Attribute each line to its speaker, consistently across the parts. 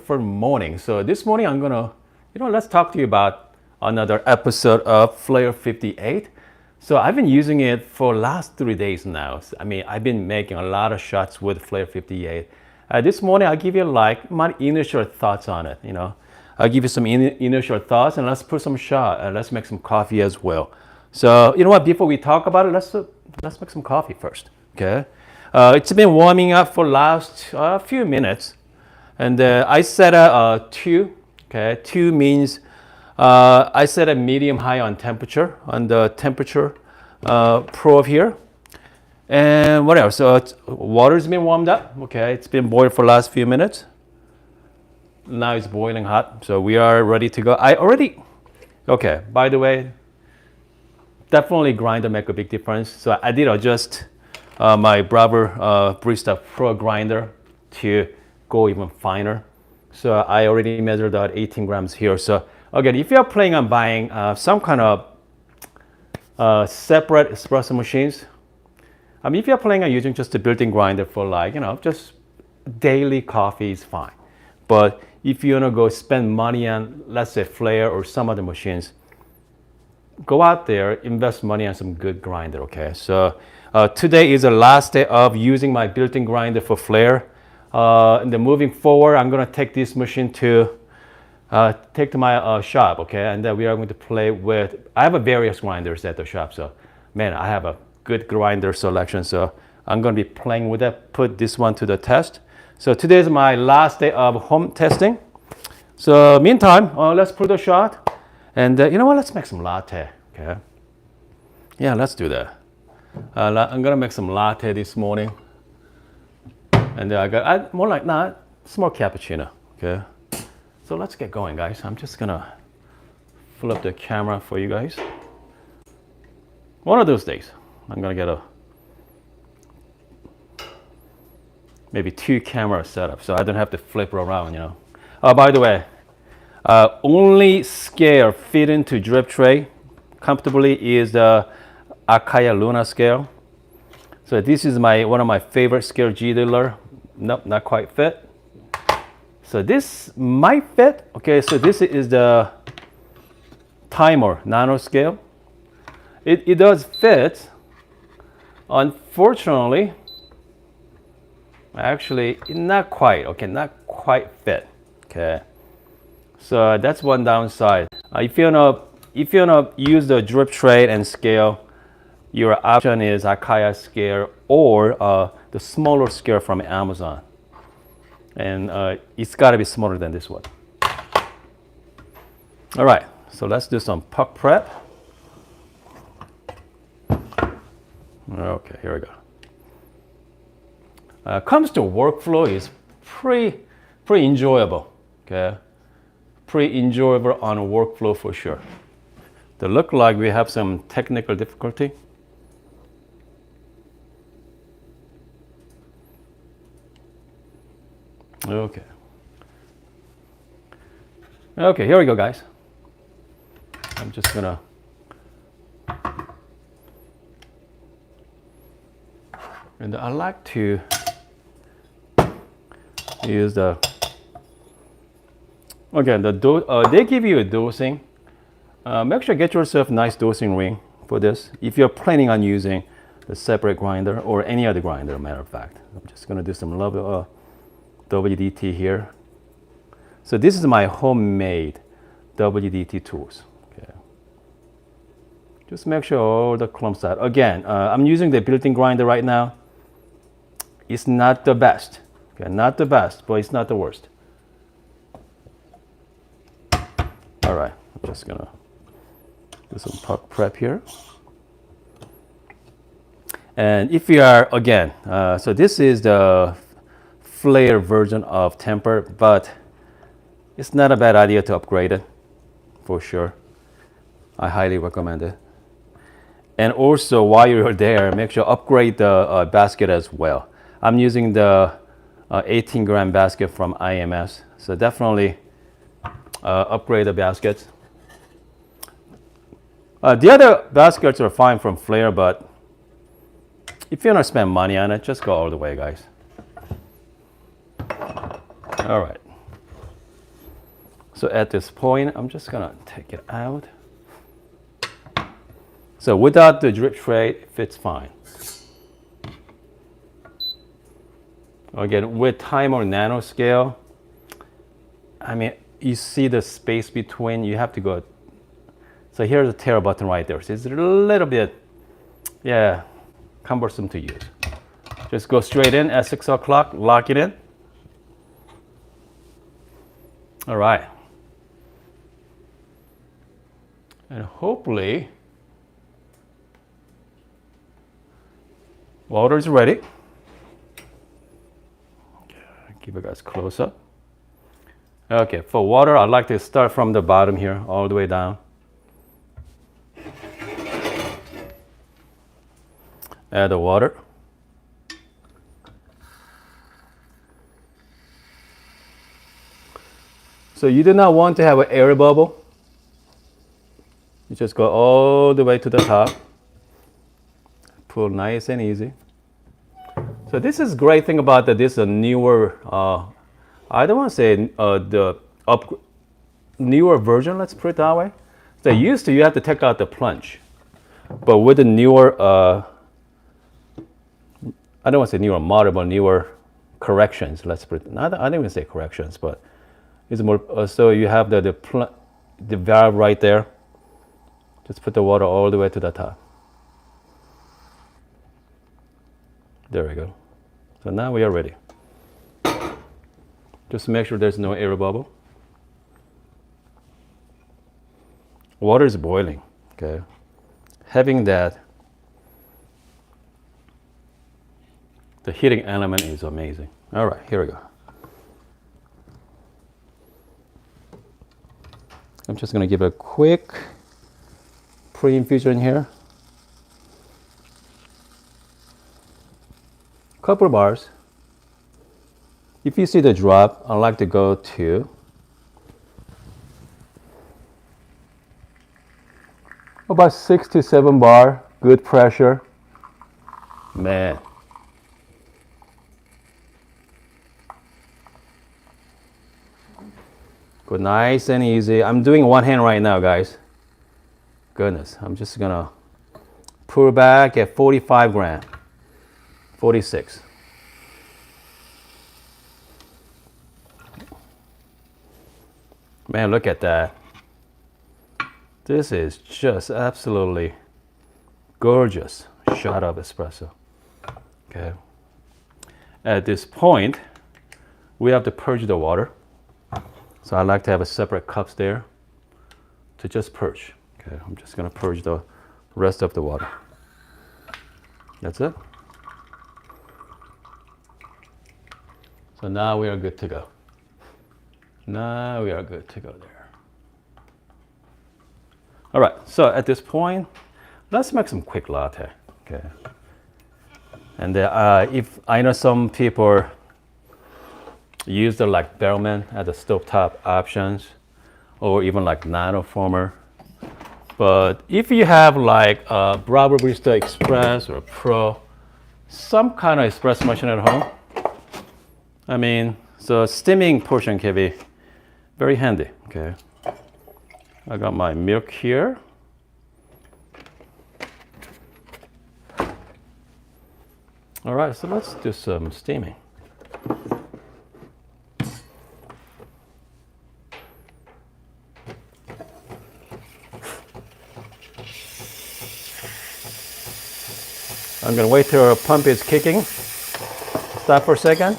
Speaker 1: for morning. So this morning I'm gonna, let's talk to you about another episode of Flair 58. So I've been using it for last 3 days now. I mean, I've been making a lot of shots with Flair 58. This morning I'll give you like my initial thoughts on it. I'll give you some initial thoughts, and let's put some shot and let's make some coffee as well. So you know what? Before we talk about it, let's make some coffee first. Okay. It's been warming up for last few minutes, and I set a 2. Okay, 2 means I set a medium high on temperature on the temperature probe here. And what else? So water's been warmed up. Okay, it's been boiled for last few minutes. Now it's boiling hot, so we are ready to go. Okay, by the way, definitely grinder make a big difference. So I did adjust my Bravo Barista Pro grinder to go even finer. So I already measured out 18 grams here. So again, if you're planning on buying some kind of separate espresso machines, I mean, if you're planning on using just a built-in grinder for like, just daily coffee is fine. But if you want to go spend money on, let's say, Flair or some other machines, go out there, invest money on some good grinder, okay? So today is the last day of using my built-in grinder for Flair. And then moving forward, I'm gonna take this machine to my shop, okay? And then we are going to play with, I have various grinders at the shop, so man, I have a good grinder selection, so I'm gonna be playing with it, put this one to the test. So today is my last day of home testing. So meantime, let's put a shot. And you know what, let's make some latte, okay? Yeah, let's do that. I'm gonna make some latte this morning. And I got small cappuccino, okay? So let's get going, guys. I'm just gonna flip the camera for you guys. One of those days, I'm gonna get maybe 2 camera setup, so I don't have to flip around, By the way, only scale fit into drip tray comfortably is the Akaya Luna scale. So this is one of my favorite scale G dealer. Nope, not quite fit. So this might fit. Okay, so this is the timer nano scale. It does fit. Unfortunately, actually, not quite. Okay, not quite fit. Okay. So that's one downside. If you wanna use the drip tray and scale, your option is Akaya scale or the smaller scale from Amazon. And it's gotta be smaller than this one. All right, so let's do some puck prep. Okay, here we go. Comes to workflow is pretty enjoyable. Okay. Pretty enjoyable on a workflow for sure. They look like we have some technical difficulty. Okay. Okay, here we go, guys. I'm just gonna and I like to use the again, they give you a dosing. Make sure you get yourself a nice dosing ring for this. If you're planning on using the separate grinder or any other grinder, matter of fact. I'm just gonna do some WDT here. So this is my homemade WDT tools. Okay. Just make sure all the clumps out. Again, I'm using the built-in grinder right now. It's not the best. Okay, not the best, but it's not the worst. All right, I'm just gonna do some puck prep here. And if you are, again, so this is the Flair version of temper, but it's not a bad idea to upgrade it, for sure. I highly recommend it. And also, while you're there, make sure upgrade the basket as well. I'm using the 18-gram basket from IMS, so definitely upgrade the baskets. The other baskets are fine from Flair, but if you want to spend money on it, just go all the way, guys. All right. So at this point, I'm just gonna take it out. So without the drip tray, it fits fine. Again, with time or nanoscale, I mean, you see the space between, you have to go. So here's the tare button right there. So it's a little bit, yeah, cumbersome to use. Just go straight in at 6 o'clock, lock it in. All right. And hopefully, water is ready. Keep you guys close up. Okay, for water, I like to start from the bottom here, all the way down. Add the water. So you do not want to have an air bubble. You just go all the way to the top. Pull nice and easy. So this is great thing about that. This is a newer, I don't want to say newer version. Let's put it that way. So used to you have to take out the plunge, but with the newer, I don't want to say newer model, but newer corrections. Let's put it. I don't even say corrections, but it's more. So you have the valve right there. Just put the water all the way to the top. There we go. So now we are ready. Just make sure there's no air bubble. Water is boiling, okay? Having that, the heating element is amazing. All right, here we go. I'm just gonna give a quick pre-infusion here. Couple of bars. If you see the drop, I like to go to about 6 to 7 bar, good pressure. Man. Go nice and easy. I'm doing one hand right now, guys. Goodness, I'm just gonna pour back at 45 gram. 46. Man, look at that. This is just absolutely gorgeous shot of espresso. Okay. At this point, we have to purge the water. So I like to have a separate cups there to just purge. Okay, I'm just gonna purge the rest of the water. That's it. So now we are good to go. Now we are good to go there. All right, so at this point, let's make some quick latte, okay? And if I know some people use the like Bellman as the stovetop options, or even like nanoformer. But if you have like a Bravo Barista Express or Pro, some kind of espresso machine at home, I mean, so steaming portion can be very handy, okay? I got my milk here. All right, so let's do some steaming. I'm gonna wait till our pump is kicking. Stop for a second.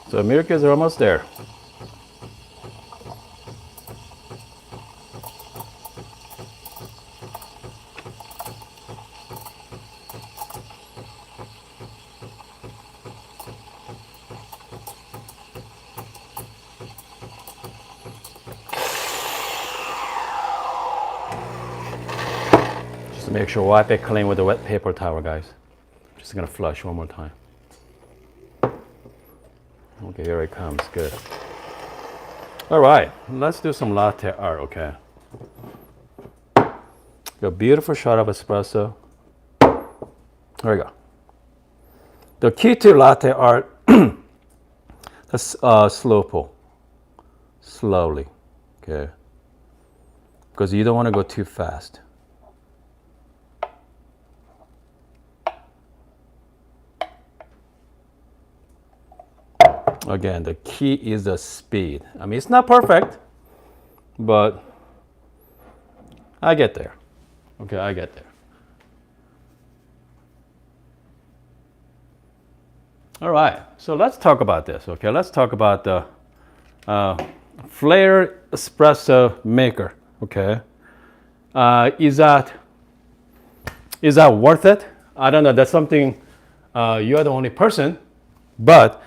Speaker 1: So milk is almost there. Just make sure wipe it clean with a wet paper towel, guys. Just gonna flush one more time. Okay, here it comes. Good. All right, let's do some latte art. Okay. A beautiful shot of espresso. There we go. The key to latte art is slow pull. Slowly. Okay. Because you don't want to go too fast. Again, the key is the speed. I mean, it's not perfect, but I get there. Okay, I get there. All right, so let's talk about this. Okay, let's talk about the Flair Espresso Maker. Okay, is that worth it? I don't know. That's something you're the only person, but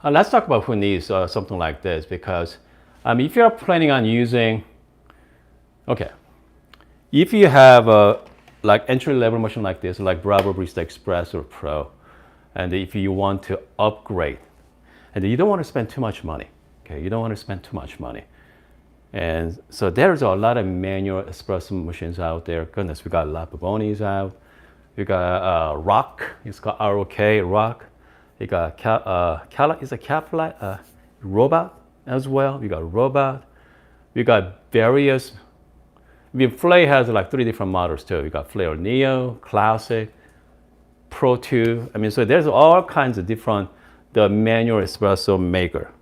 Speaker 1: let's talk about who needs something like this, because if you're planning on using, okay, if you have a like entry-level machine like this, like Bravo Barista Express or Pro, and if you want to upgrade, and you don't want to spend too much money, okay, you don't want to spend too much money, and so there's a lot of manual espresso machines out there. Goodness, we got La Bobonis out, we got Rock, it's called ROK Rock. You got Robot as well. You got Robot. You got various. Flair has like 3 different models too. You got Flair Neo, Classic, Pro 2. I mean, so there's all kinds of different the manual espresso maker.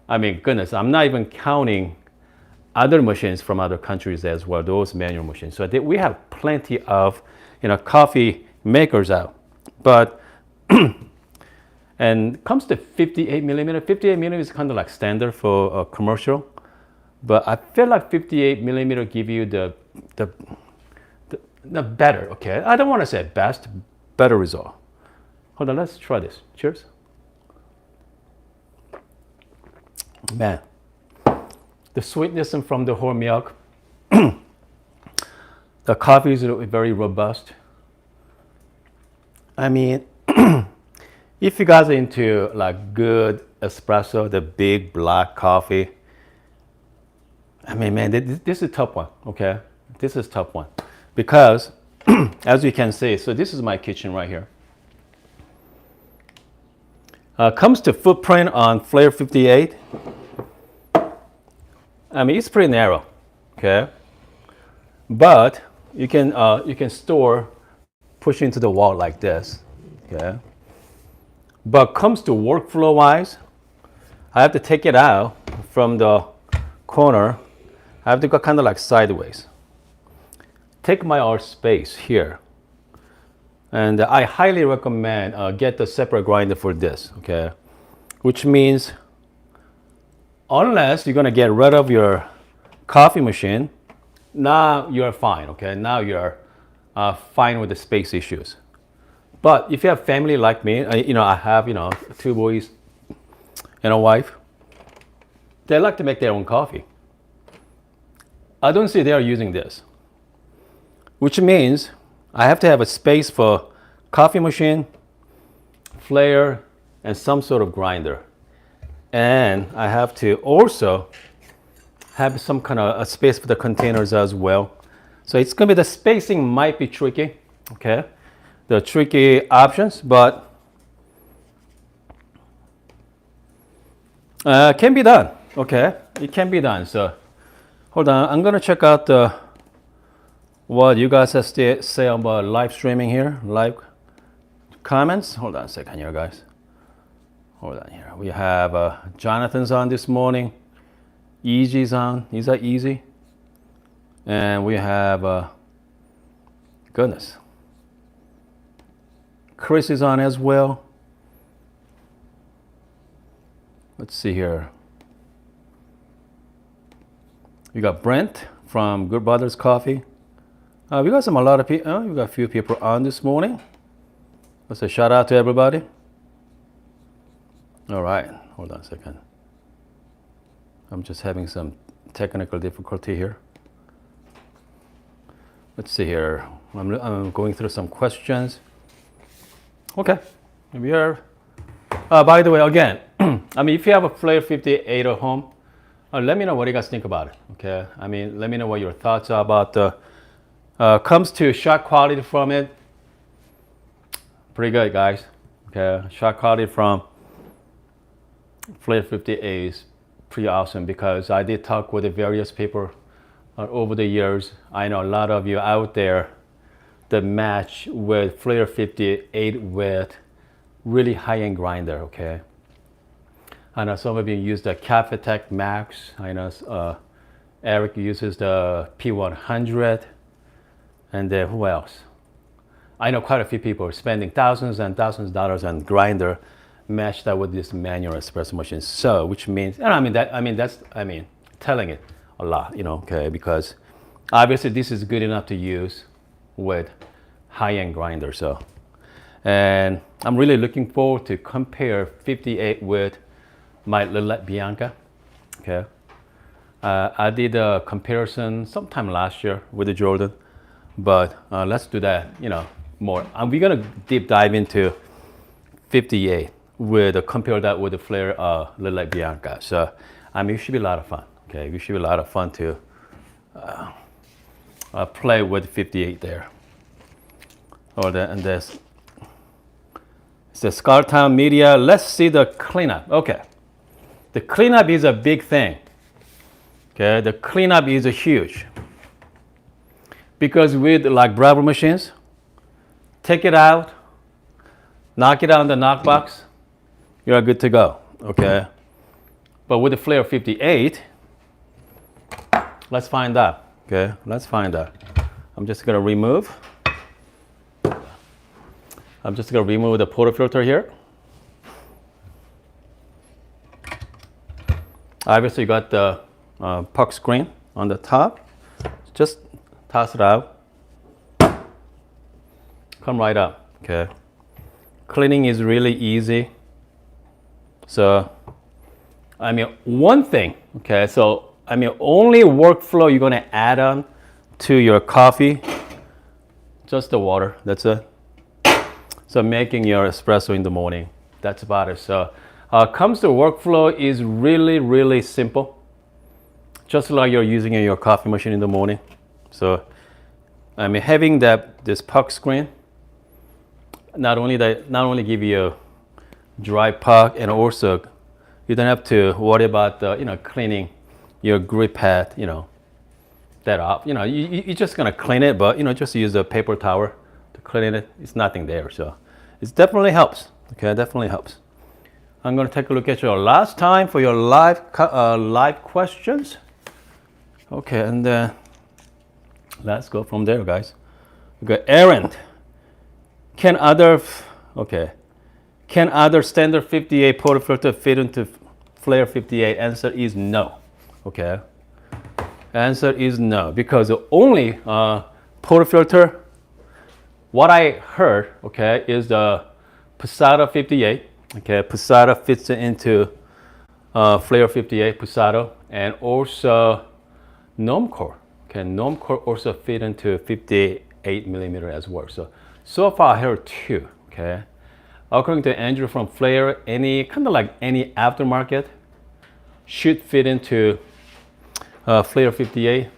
Speaker 1: I mean, goodness, I'm not even counting other machines from other countries as well. Those manual machines. So we have plenty of coffee makers out, but. And comes to 58 millimeter. 58 millimeter is kind of like standard for commercial, but I feel like 58 millimeter give you the better. Okay, I don't want to say best, better result. Hold on, let's try this. Cheers. Man, the sweetness from the whole milk. The coffee is very robust. I mean. If you guys are into like good espresso, the big black coffee, I mean, man, this is a tough one, okay? This is a tough one. Because, as you can see, so this is my kitchen right here. Comes to footprint on Flair 58. I mean, it's pretty narrow, okay? But you can store, push into the wall like this, okay? But comes to workflow wise, I have to take it out from the corner. I have to go kind of like sideways. Take my art space here. And I highly recommend get the separate grinder for this, okay? Which means unless you're gonna get rid of your coffee machine, now you're fine, okay? Now you're fine with the space issues. But if you have family like me, I have 2 boys and a wife. They like to make their own coffee. I don't see they are using this, which means I have to have a space for coffee machine, Flair, and some sort of grinder, and I have to also have some kind of a space for the containers as well. So it's gonna be the spacing might be tricky, okay? The tricky options, but can be done. Okay, it can be done. So hold on, I'm gonna check out what you guys have to say about live streaming here, live comments. Hold on a second here, guys. Hold on here. We have Jonathan's on this morning. Easy's on. Is that Easy? And we have goodness. Chris is on as well. Let's see here. We got Brent from Good Brothers Coffee. We got a lot of people. We got a few people on this morning. Let's say shout out to everybody. All right, hold on a second. I'm just having some technical difficulty here. let's see here. I'm going through some questions. Okay, we are. By the way, again, I mean, if you have a Flair 58 at home, let me know what you guys think about it. Okay, I mean, let me know what your thoughts are about the. Comes to shot quality from it. Pretty good, guys. Okay, shot quality from Flair 58 is pretty awesome because I did talk with the various people over the years. I know a lot of you out there that match with Flair 58 with really high-end grinder, okay? I know some of you use the Cafe Tech Max. I know Eric uses the P100. And then who else? I know quite a few people are spending thousands and thousands of dollars on grinder, match that with this manual espresso machine. So, which means, and that's telling it a lot, you know, okay, because obviously this is good enough to use with high-end grinder. So, and I'm really looking forward to compare 58 with my Latte Bianca, okay. I did a comparison sometime last year with the Jordan, but let's do that, you know, more. And we're gonna deep dive into 58 with compare that with the Flair Latte Bianca. So I mean, it should be a lot of fun. Okay, it should be a lot of fun to play with 58 there. Or and there's it's the Scartown Media. Let's see the cleanup. Okay, the cleanup is a big thing. Okay, the cleanup is huge. Because with like Bravo machines, take it out, knock it out in the knock box, you're good to go, okay? But with the Flair 58, let's find out, okay? Let's find out. I'm just gonna remove the portafilter here. Obviously you got the puck screen on the top. Just toss it out. Come right up, okay? Cleaning is really easy. So, I mean, one thing, okay? So, I mean, only workflow you're gonna add on to your coffee, just the water, that's it. So, making your espresso in the morning, that's about it. So, comes to workflow is really, really simple. Just like you're using in your coffee machine in the morning. So, I mean, having this puck screen, not only give you a dry puck, and also you don't have to worry about cleaning your grip pad, that off. You're just gonna clean it, but just use a paper towel to clean it. It's nothing there, so it definitely helps. Okay, definitely helps. I'm gonna take a look at your last time for your live questions. Okay, and then let's go from there, guys. We got Aaron. Can other standard 58 portafilter fit into Flair 58? Answer is no. Okay. Answer is no, because the only portafilter, what I heard, okay, is the Posada 58. Okay, Posada fits into Flair 58 Posada, and also Normcore. Okay, Normcore also fit into 58 millimeter as well. So far I heard two. Okay, according to Andrew from Flair, any aftermarket should fit into Flair 58,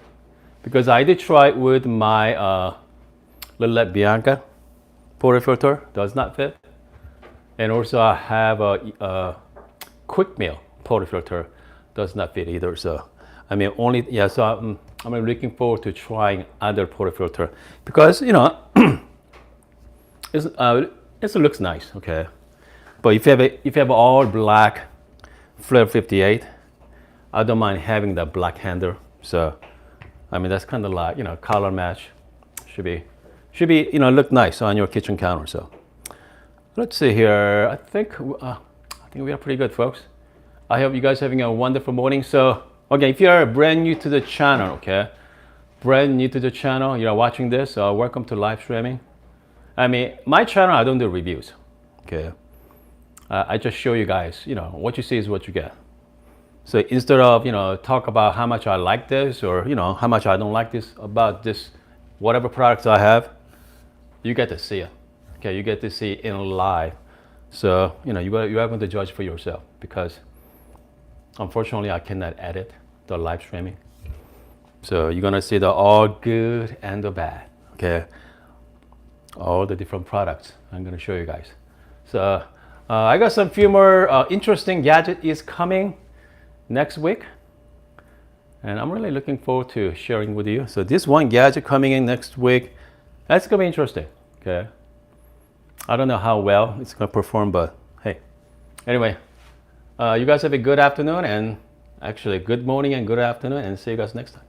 Speaker 1: because I did try it with my Latte Bianca portafilter, does not fit, and also I have a quick meal portafilter, does not fit either. So I mean, so I'm looking forward to trying other portafilter, because it looks nice, okay. But if you have all black Flair 58, I don't mind having the black handle. So I mean, that's kind of like color match, should be look nice on your kitchen counter. So let's see here. I think we are pretty good, folks. I hope you guys are having a wonderful morning. So okay, if you are brand new to the channel, you're watching this, welcome to live streaming. I mean, my channel, I don't do reviews, okay? I just show you guys, what you see is what you get. So instead of, talk about how much I like this, or, how much I don't like this about this whatever products I have, you get to see it. Okay, you get to see it in live. So you're able to judge for yourself, because unfortunately I cannot edit the live streaming. So you're gonna see the all good and the bad. Okay, all the different products I'm gonna show you guys. So I got some few more interesting gadget is coming next week, and I'm really looking forward to sharing with you. So this one gadget coming in next week, that's gonna be interesting. Okay, I don't know how well it's gonna perform, but hey, anyway, you guys have a good afternoon, and actually good morning and good afternoon, and see you guys next time.